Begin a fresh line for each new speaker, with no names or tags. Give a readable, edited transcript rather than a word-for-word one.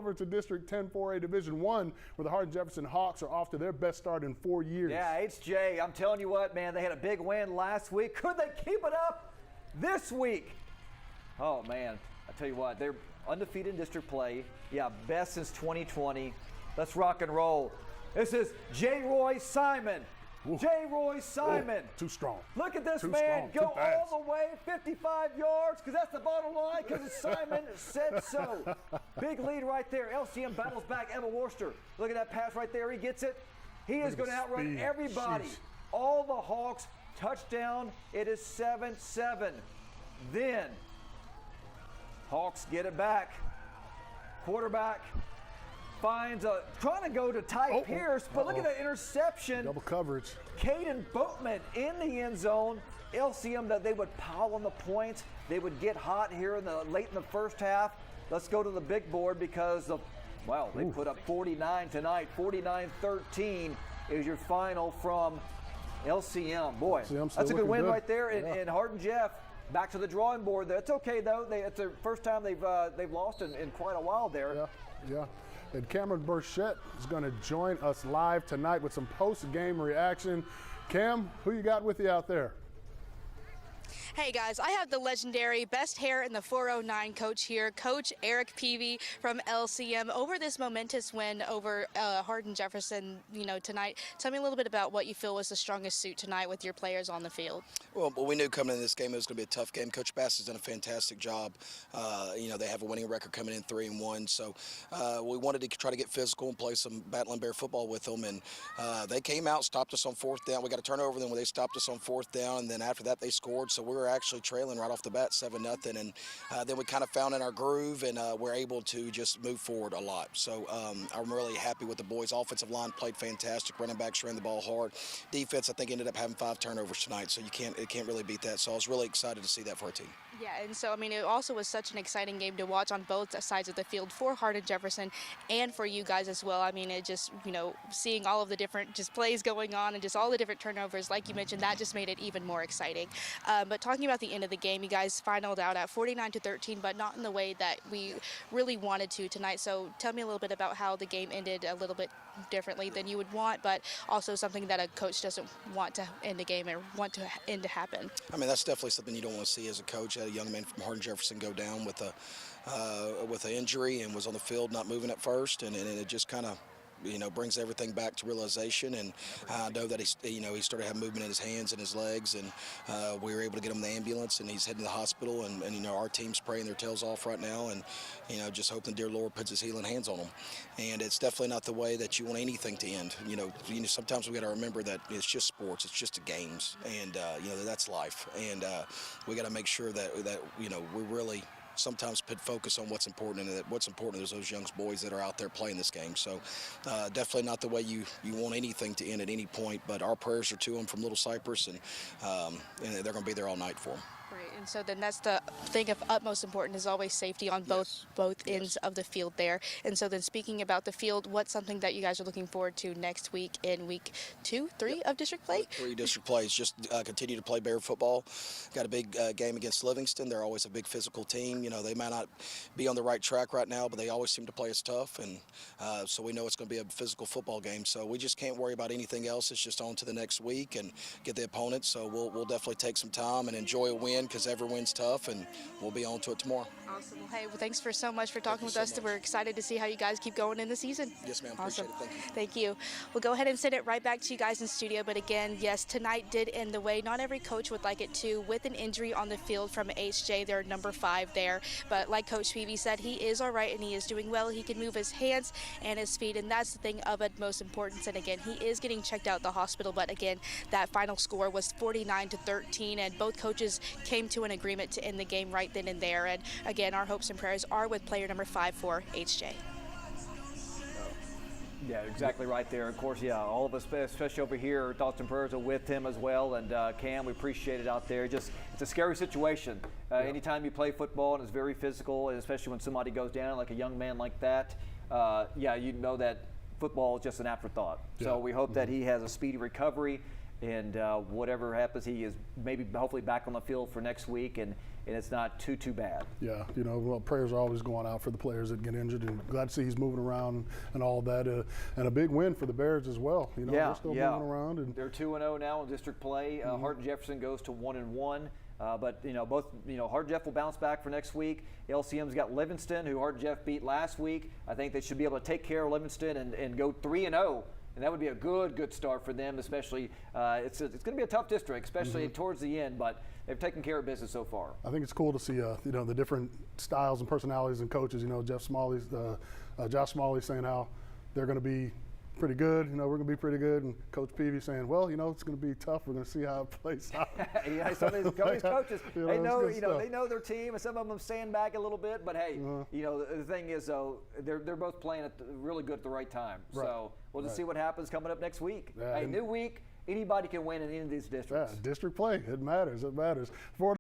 Over to District 10 4A Division I, where the Hardin-Jefferson Hawks are off to their best start in 4 years.
Yeah, HJ, I'm telling you what, man, they had a big win last week. Could they keep it up this week? Oh, man, I tell you what, they're undefeated in district play. Yeah, best since 2020. Let's rock and roll. This is J. Roy Simon.
Ooh.
J. Roy Simon.
Ooh, too strong.
Look at this
too
man
strong,
go all the way 55 yards, because that's the bottom line, because Simon said so. Big lead right there. LCM battles back. Emma Worcester. Look at that pass right there. He gets it. He is going to outrun everybody.
Sheesh.
All the Hawks. Touchdown. It is 7-7. Then Hawks get it back. Quarterback finds trying to go to Ty Pierce, but look at that interception.
Double coverage.
Caden Boatman in the end zone. LCM, that they would pile on the points. They would get hot here late in the first half. Let's go to the big board because they put up 49 tonight. 49-13 is your final from LCM. Boy, that's a good win right there. And Hardin-Jeff back to the drawing board. That's okay though. It's the first time they've lost in quite a while there.
Yeah. And Cameron Burchett is going to join us live tonight with some post-game reaction. Cam, who you got with you out there?
Hey guys, I have the legendary best hair in the 409 coach here, Coach Eric Peavy from LCM, over this momentous win over Hardin-Jefferson, tonight. Tell me a little bit about what you feel was the strongest suit tonight with your players on the field.
Well, we knew coming into this game it was going to be a tough game. Coach Bass has done a fantastic job. They have a winning record coming in 3-1, so we wanted to try to get physical and play some battling bear football with them, and they came out, stopped us on fourth down. We got a turnover then when they stopped us on fourth down, and then after that they scored, so we were actually trailing right off the bat 7-0, and then we kind of found in our groove, and we're able to just move forward a lot. So I'm really happy with the boys. Offensive line played fantastic. Running backs ran the ball hard. Defense, I think, ended up having 5 turnovers tonight, so it can't really beat that. So I was really excited to see that for our team.
Yeah, and so it also was such an exciting game to watch on both sides of the field for Hardin-Jefferson and for you guys as well. It just seeing all of the different plays going on and just all the different turnovers, like you mentioned, that just made it even more exciting. But talking about the end of the game, you guys finaled out at 49-13, but not in the way that we really wanted to tonight. So tell me a little bit about how the game ended a little bit differently than you would want, but also something that a coach doesn't want to end a game or want to end to happen.
That's definitely something you don't want to see as a coach. I had a young man from Hardin-Jefferson go down with an injury and was on the field not moving at first, and it just kind of brings everything back to realization. And I know that he started having movement in his hands and his legs, and we were able to get him in the ambulance, and he's heading to the hospital. And our team's praying their tails off right now, and just hoping the dear Lord puts His healing hands on them. And it's definitely not the way that you want anything to end. Sometimes we got to remember that it's just sports, it's just games, and that's life. And we got to make sure that we really sometimes put focus on what's important, and what's important is those young boys that are out there playing this game. So definitely not the way you want anything to end at any point, but our prayers are to them from Little Cypress, and they're going to be there all night for them.
Right, and so then that's the thing of utmost importance is always safety on both ends of the field there. And so then speaking about the field, what's something that you guys are looking forward to next week in week 2, 3 of district play?
3 district plays, just continue to play bear football. Got a big game against Livingston. They're always a big physical team. They might not be on the right track right now, but they always seem to play us tough, and so we know it's going to be a physical football game. So we just can't worry about anything else. It's just on to the next week and get the opponent. So we'll definitely take some time and enjoy a win, because every win's tough, and we'll be on to it tomorrow.
Awesome. Well, hey, thanks so much for talking with us. We're excited to see how you guys keep going in the season.
Yes, ma'am.
Awesome.
Appreciate it.
Thank you. We'll go ahead and send it right back to you guys in studio. But again, yes, tonight did end the way not every coach would like it to, with an injury on the field from HJ, their number 5 there. But like Coach Peavy said, he is all right and he is doing well. He can move his hands and his feet, and that's the thing of utmost importance. And again, he is getting checked out at the hospital. But again, that final score was 49-13, and both coaches came to an agreement to end the game right then and there. And again, our hopes and prayers are with player number 5 for HJ.
Yeah, exactly right there. Of course, all of us, especially over here, thoughts and prayers are with him as well. And Cam, we appreciate it out there. It's a scary situation. Anytime you play football and it's very physical, and especially when somebody goes down, like a young man like that, you know that football is just an afterthought. So we hope that he has a speedy recovery, and whatever happens, he is hopefully back on the field for next week, and and it's not too bad.
Yeah, well, prayers are always going out for the players that get injured, and glad to see he's moving around and all of that. And a big win for the Bears as well. They're still moving around. And
they're 2-0 now in district play. Hardin-Jefferson goes to 1-1. But both Hardin-Jeff will bounce back for next week. LCM's got Livingston, who Hardin-Jeff beat last week. I think they should be able to take care of Livingston and go 3-0. And that would be a good start for them, especially it's going to be a tough district, especially towards the end, but they've taken care of business so far.
I think it's cool to see the different styles and personalities and coaches. Josh Smalley saying how they're going to be pretty good. We're going to be pretty good, and Coach Peavy saying, well, it's going to be tough. We're going to see how it plays out.
Some of these coaches, they know their team, and some of them stand back a little bit. But hey, the thing is, though, they're both playing really good at the right time. Right. So we'll just see what happens coming up next week.
Yeah,
new week, anybody can win in any of these districts.
Yeah, district play, it matters.